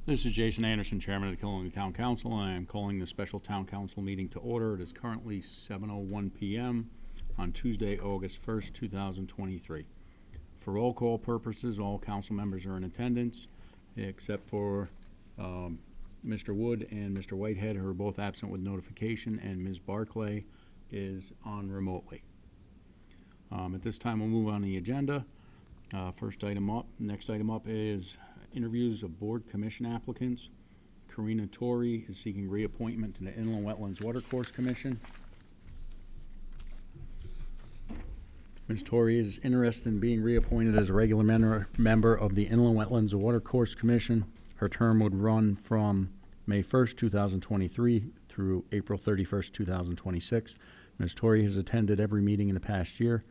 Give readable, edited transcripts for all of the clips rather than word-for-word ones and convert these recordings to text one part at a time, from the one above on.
This is Jason Anderson, Chairman of the Killenly Town Council, and I am calling the special Town Council meeting to order. It is currently 7:01 p.m. on Tuesday, August 1st, 2023. For roll call purposes, all council members are in attendance, except for Mr. Wood and Mr. Whitehead, who are both absent with notification, and Ms. Barclay is on remotely. At this time, we'll move on the agenda. Next item up is interviews of board commission applicants. Karina Torrey is seeking reappointment to the Inland Wetlands Watercourse Commission. Ms. Torrey is interested in being reappointed as a regular member of the Inland Wetlands Watercourse Commission. Her term would run from May 1st, 2023 through April 31st, 2026. Ms. Torrey has attended every meeting in the past year.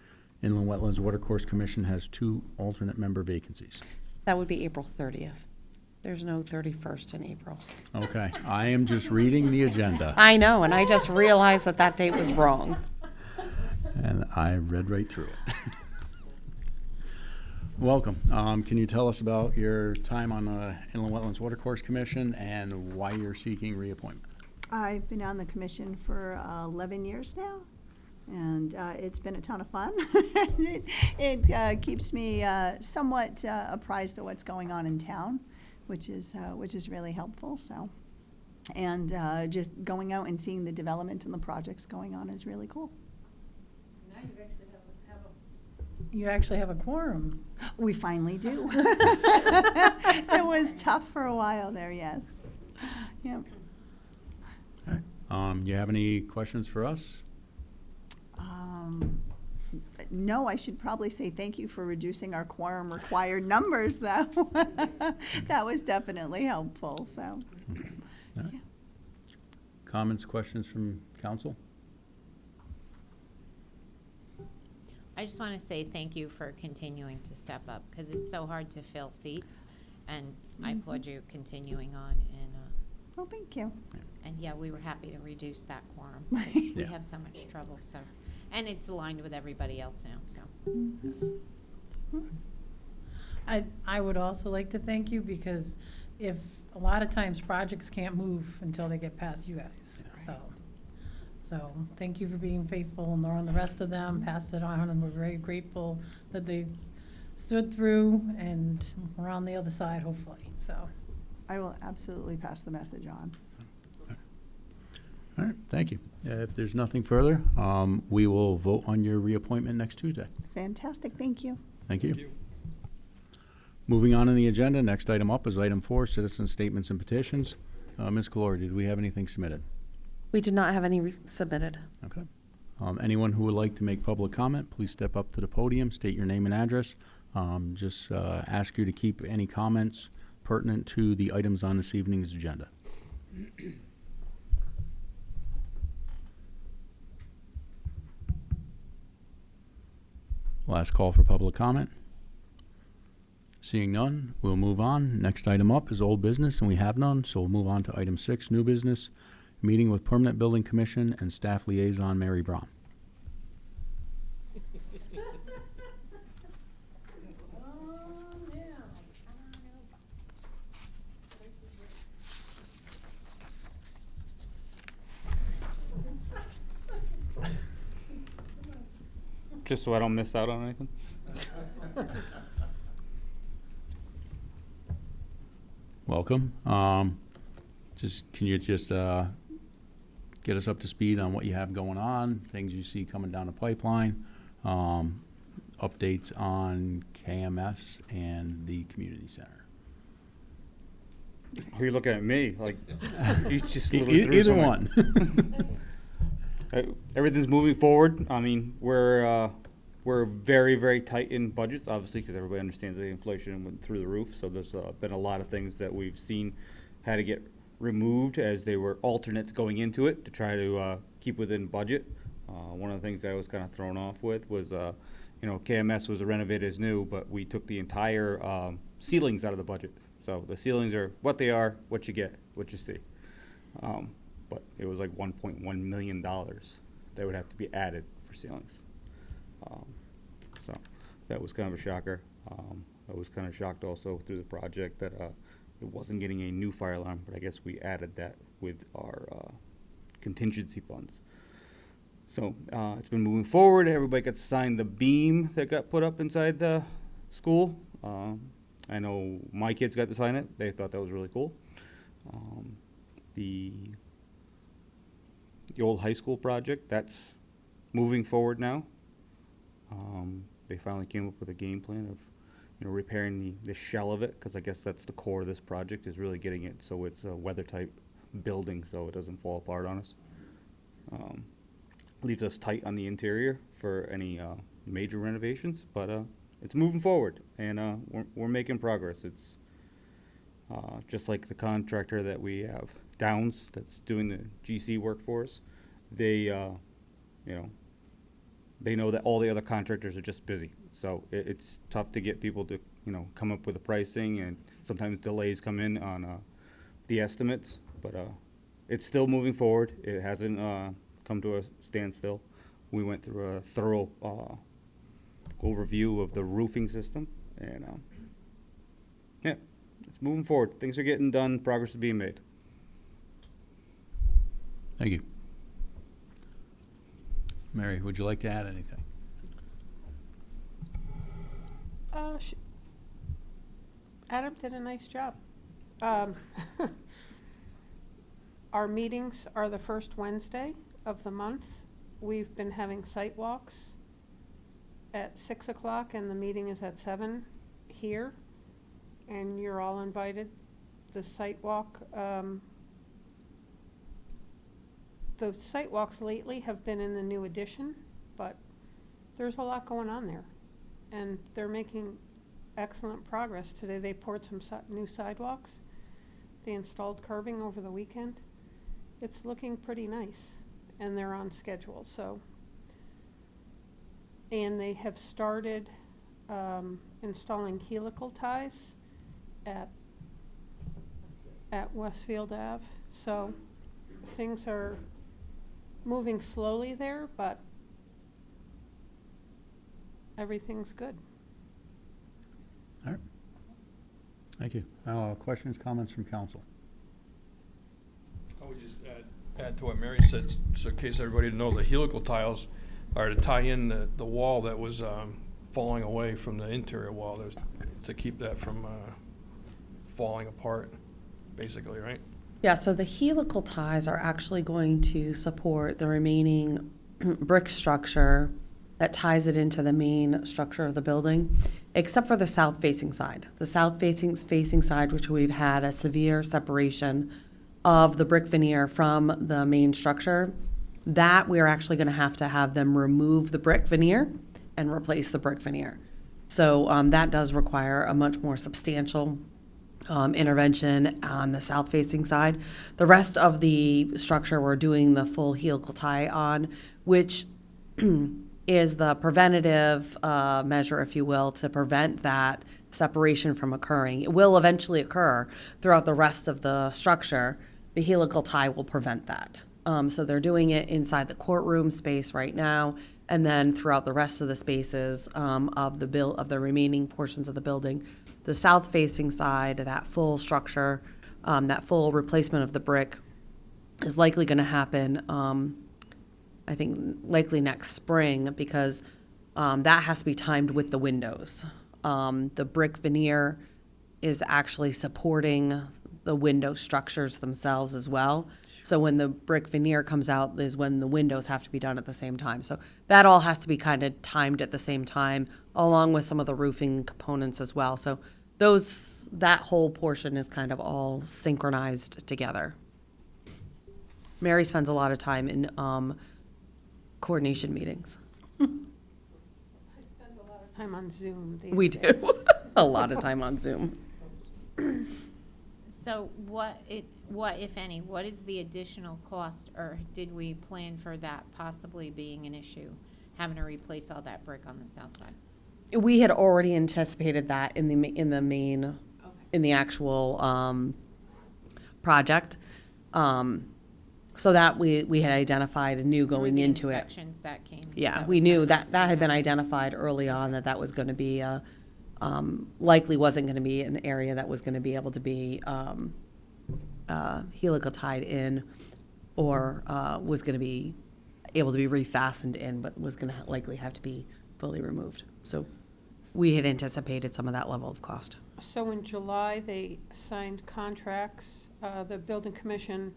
Inland Wetlands Watercourse Commission has 2 alternate member vacancies. That would be April 30th. There's no 31st in April. Okay, I am just reading the agenda. I know, and I just realized that that date was wrong. And I read right through it. Welcome. Can you tell us about your time on the Inland Wetlands Watercourse Commission and why you're seeking reappointment? I've been on the commission for 11 years now, and it's been a ton of fun. It keeps me somewhat apprised of what's going on in town, which is really helpful. So, and just going out and seeing the development and the projects going on is really cool. Now you actually have a quorum. We finally do. It was tough for a while there, yes. Yep. Okay. You have any questions for us? No, I should probably say thank you for reducing our quorum required numbers, though. That was definitely helpful, so. Okay. All right. Yeah. Comments, questions from council? I just want to say thank you for continuing to step up, because it's so hard to fill seats, and I applaud you continuing on, Well, thank you. and yeah, we were happy to reduce that quorum, 'cause we Yeah. have so much trouble, so, and it's aligned with everybody else now, so. I would also like to thank you, because if, a lot of times projects can't move until they get past you guys, so thank you for being faithful, and Laura and the rest of them passed it on, and we're very grateful that they stood through, and we're on the other side, hopefully, so. I will absolutely pass the message on. All right, thank you. If there's nothing further, we will vote on your reappointment next Tuesday. Fantastic, thank you. Thank you. Moving on the agenda, next item up is item 4, citizen statements and petitions. Ms. Calori, did we have anything submitted? We did not have any submitted. Okay. Anyone who would like to make public comment, please step up to the podium, state your name and address. Just ask you to keep any comments pertinent to the items on this evening's agenda. Last call for public comment. Seeing none, we'll move on. Next item up is old business, and we have none, so we'll move on to item 6, new business. Meeting with Permanent Building Commission and Staff Liaison Mary Braun. Just so I don't miss out on anything? Welcome. Can you just get us up to speed on what you have going on, things you see coming down the pipeline, updates on KMS and the community center? Are you looking at me? Like, you just literally threw Either something. one. Everything's moving forward. I mean, we're very, very tight in budgets, obviously, because everybody understands the inflation went through the roof. So there's been a lot of things that we've seen had to get removed as they were alternates going into it to try to keep within budget. One of the things I was kind of thrown off with was, KMS was renovated as new, but we took the entire ceilings out of the budget. So the ceilings are what they are, what you get, what you see. But it was like $1.1 million that would have to be added for ceilings. So that was kind of a shocker. I was kind of shocked also through the project that it wasn't getting a new fire alarm, but I guess we added that with our contingency funds. So it's been moving forward. Everybody got to sign the beam that got put up inside the school. I know my kids got to sign it. They thought that was really cool. The old high school project, that's moving forward now. They finally came up with a game plan of, repairing the shell of it, because I guess that's the core of this project, is really getting it so it's a weather-type building so it doesn't fall apart on us. Leaves us tight on the interior for any major renovations, but it's moving forward, and we're making progress. It's just like the contractor that we have, Downs, that's doing the GC work for us. They, they know that all the other contractors are just busy. So it's tough to get people to, come up with the pricing, and sometimes delays come in on the estimates, but it's still moving forward. It hasn't come to a standstill. We went through a thorough overview of the roofing system, and yeah, it's moving forward. Things are getting done, progress is being made. Thank you. Mary, would you like to add anything? Adam did a nice job. Our meetings are the first Wednesday of the month. We've been having site walks at 6 o'clock, and the meeting is at 7 here, and you're all invited. The site walk, the site walks lately have been in the new addition, but there's a lot going on there, and they're making excellent progress. Today they poured some new sidewalks. They installed curbing over the weekend. It's looking pretty nice, and they're on schedule. So, and they have started installing helical ties at Westfield Ave. So things are moving slowly there, but everything's good. All right. Thank you. Questions, comments from council? I would just add to what Mary said, so in case everybody didn't know, the helical tiles are to tie in the wall that was falling away from the interior wall. There's to keep that from falling apart, basically, right? Yeah, so the helical ties are actually going to support the remaining brick structure that ties it into the main structure of the building, except for the south-facing side. The south-facing side, which we've had a severe separation of the brick veneer from the main structure, that we're actually going to have them remove the brick veneer and replace the brick veneer. So that does require a much more substantial intervention on the south-facing side. The rest of the structure, we're doing the full helical tie on, which is the preventative measure, if you will, to prevent that separation from occurring. It will eventually occur throughout the rest of the structure. The helical tie will prevent that. So they're doing it inside the courtroom space right now, and then throughout the rest of the spaces of the remaining portions of the building. The south-facing side, that full structure, that full replacement of the brick is likely going to happen, I think, likely next spring, because that has to be timed with the windows. The brick veneer is actually supporting the window structures themselves as well. So when the brick veneer comes out is when the windows have to be done at the same time. So that all has to be kind of timed at the same time, along with some of the roofing components as well. So that whole portion is kind of all synchronized together. Mary spends a lot of time in coordination meetings. I spend a lot of time on Zoom these We days. do. A lot of time on Zoom. So what, if any, what is the additional cost, or did we plan for that possibly being an issue, having to replace all that brick on the south side? We had already anticipated that in the main, Okay. in the actual project. So that we had identified and knew going Through the into it. inspections that came. Yeah, that we was knew found that to had been be- identified early on, that was going to be likely wasn't going to be an area that was going to be able to be helical tied in, or was going to be able to be refastened in, but was going to likely have to be fully removed. So we had anticipated some of that level of cost. So in July, they signed contracts, the building commission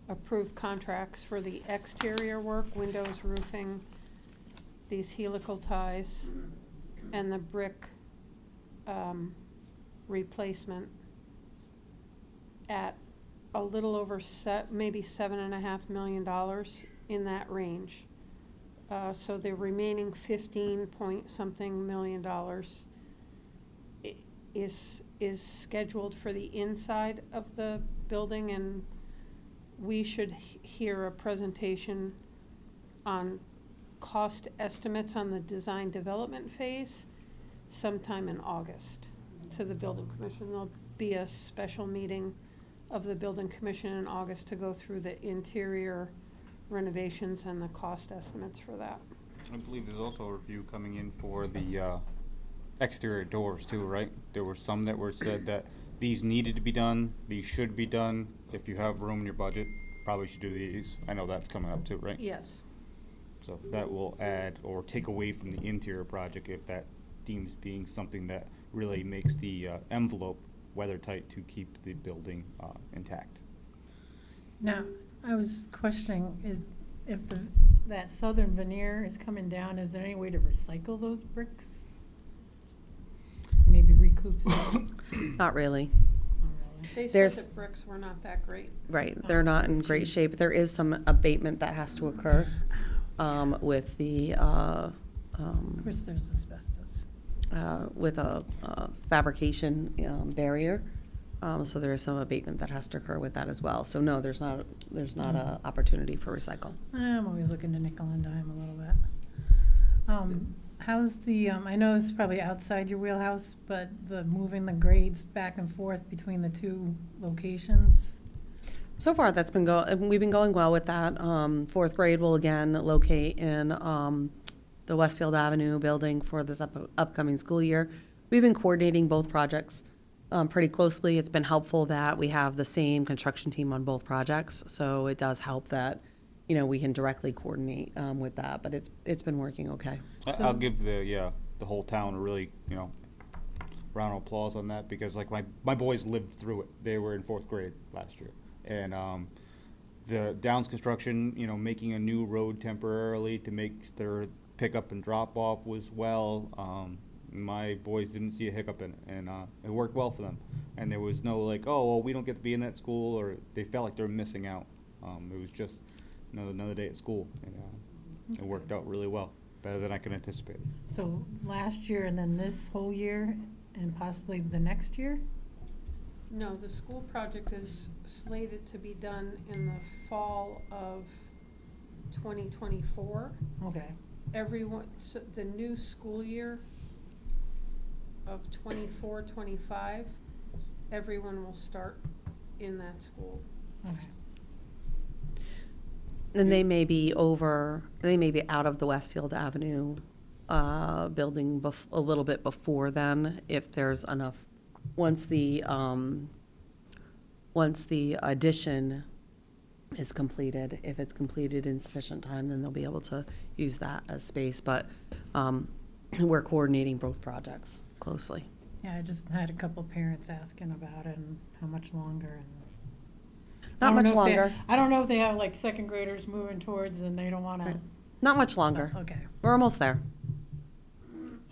approved contracts for the exterior work, windows, roofing, these helical ties, and the brick replacement at a little over maybe $7.5 million, in that range. So the remaining 15 point something million dollars is scheduled for the inside of the building, and we should hear a presentation on cost estimates on the design development phase sometime in August to the building commission. There'll be a special meeting of the building commission in August to go through the interior renovations and the cost estimates for that. I believe there's also a review coming in for the exterior doors too, right? There were some that were said that these needed to be done, these should be done. If you have room in your budget, probably should do these. I know that's coming up too, right? Yes. So that will add or take away from the interior project if that deems being something that really makes the envelope weather tight to keep the building intact. Now, I was questioning if that southern veneer is coming down, is there any way to recycle those bricks? Maybe recoup some? Not really. Not really. They said There's- the bricks were not that great. Right, they're not in great shape. There is some abatement that has to occur with the, Of course, there's asbestos. with a fabrication barrier. So there is some abatement that has to occur with that as well. So no, there's not a opportunity for recycle. I'm always looking to nickel and dime a little bit. How's the, I know this is probably outside your wheelhouse, but the moving the grades back and forth between the two locations? So far, we've been going well with that. Fourth grade will again locate in the Westfield Avenue building for this upcoming school year. We've been coordinating both projects pretty closely. It's been helpful that we have the same construction team on both projects, so it does help that, we can directly coordinate with that, but it's been working okay. I'll give the whole town a really, round of applause on that, because like my boys lived through it. They were in fourth grade last year. And the Downs Construction, making a new road temporarily to make their pickup and drop off was well. My boys didn't see a hiccup in it, and it worked well for them. And there was no like, oh, well, we don't get to be in that school, or they felt like they were missing out. It was just another day at school, and it worked out really well, better than I could anticipate. So last year and then this whole year and possibly the next year? No, the school project is slated to be done in the fall of 2024. Okay. So the new school year of 24-25, everyone will start in that school. Okay. And they may be out of the Westfield Avenue building a little bit before then, if there's enough. Once the addition is completed, if it's completed in sufficient time, then they'll be able to use that as space. But we're coordinating both projects closely. Yeah, I just had a couple parents asking about it and how much longer and. Not much longer. I don't know if they have like second graders moving towards and they don't wanna. Right. Not much longer. Okay. We're almost there.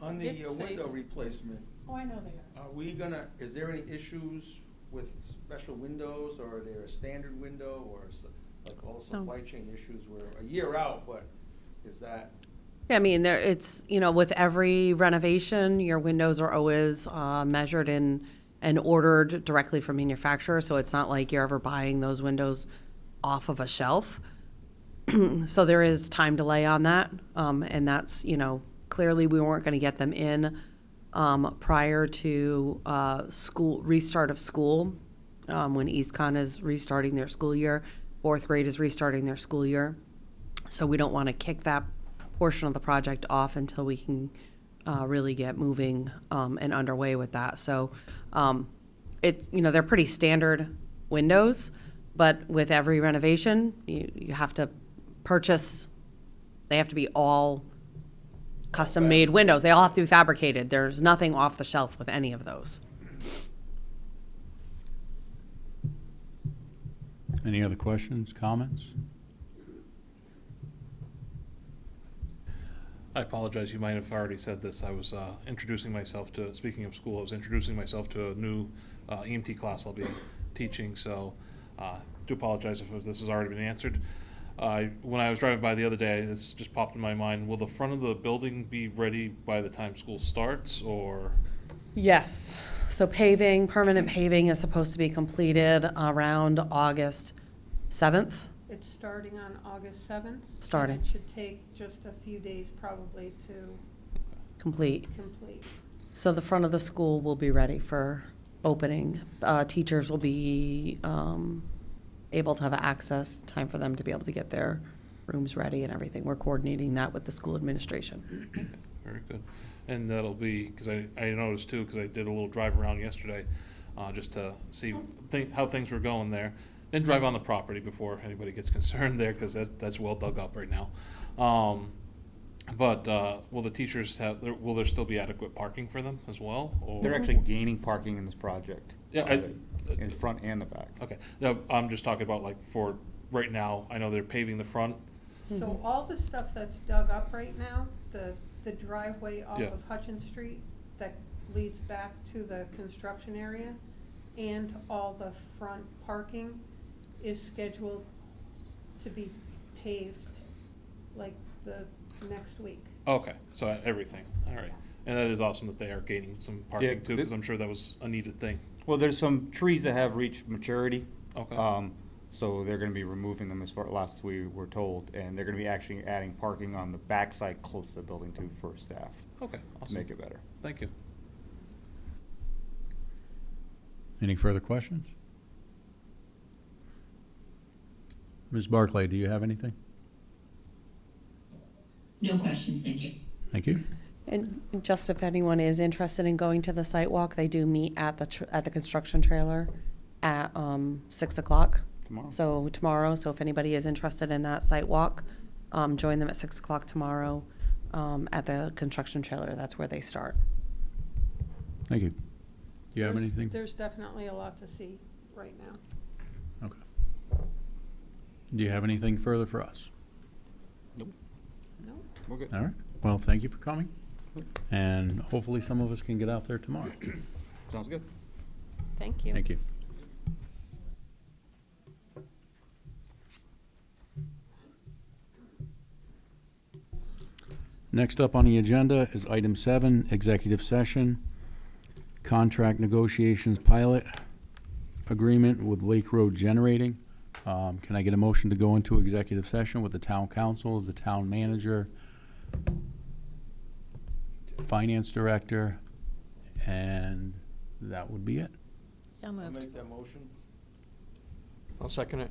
On the It's safe. window replacement, Oh, I know they are. is there any issues with special windows, or are there a standard window, or like all supply chain issues where a year out, but is that? Yeah, I mean, it's, with every renovation, your windows are always measured and ordered directly from manufacturer, so it's not like you're ever buying those windows off of a shelf. So there is time delay on that, and that's, clearly we weren't going to get them in prior to restart of school, when EastCon is restarting their school year, fourth grade is restarting their school year. So we don't want to kick that portion of the project off until we can really get moving and underway with that. So it's, they're pretty standard windows, but with every renovation, you have to purchase, they have to be all custom-made windows. They all have to be fabricated. There's nothing off the shelf with any of those. Any other questions, comments? I apologize, you might have already said this. I was introducing myself to, speaking of school, I was introducing myself to a new EMT class I'll be teaching, so do apologize if this has already been answered. When I was driving by the other day, this just popped in my mind, will the front of the building be ready by the time school starts, or? Yes. So paving, permanent paving is supposed to be completed around August 7th. It's starting on August 7th. Starting. And it should take just a few days probably to Complete. complete. So the front of the school will be ready for opening. Teachers will be able to have access, time for them to be able to get their rooms ready and everything. We're coordinating that with the school administration. Very good. And that'll be, because I noticed too, because I did a little drive around yesterday, just to see how things were going there. And drive on the property before anybody gets concerned there, because that's well dug up right now. But will the teachers have, will there still be adequate parking for them as well? Or? They're actually gaining parking in this project. Yeah, In front and the back. Okay, no, I'm just talking about like for right now, I know they're paving the front. So all the stuff that's dug up right now, the driveway off Yeah. of Hutchins Street that leads back to the construction area, and all the front parking is scheduled to be paved like the next week. Okay, so everything, all right. And that is awesome that they are gaining some parking Yeah, too, because I'm sure that was a needed thing. Well, there's some trees that have reached maturity. Okay. So they're gonna be removing them as far, last we were told, and they're gonna be actually adding parking on the backside close to the building too for staff, Okay, to awesome. make it better. Thank you. Any further questions? Ms. Barclay, do you have anything? No questions, thank you. Thank you. And just if anyone is interested in going to the site walk, they do meet at the construction trailer at 6 o'clock. Tomorrow. So tomorrow, so if anybody is interested in that site walk, join them at 6 o'clock tomorrow at the construction trailer. That's where they start. Thank you. Do you have anything? There's definitely a lot to see right now. Okay. Do you have anything further for us? No? We're good. All right. Well, thank you for coming. And hopefully some of us can get out there tomorrow. Sounds good. Thank you. Thank you. Next up on the agenda is item 7, executive session, contract negotiations pilot agreement with Lake Road Generating. Can I get a motion to go into executive session with the town council, the town manager, finance director, and that would be it. So I'll moved. make that motion. I'll second it.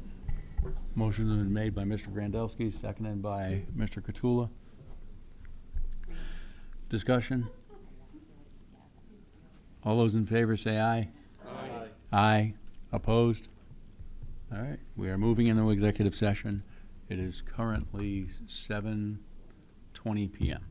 Motion has been made by Mr. Grandelsky, seconded by Mr. Catula. Discussion? All those in favor say aye. Aye. Aye. Opposed? All right, we are moving into executive session. It is currently 7:20 PM.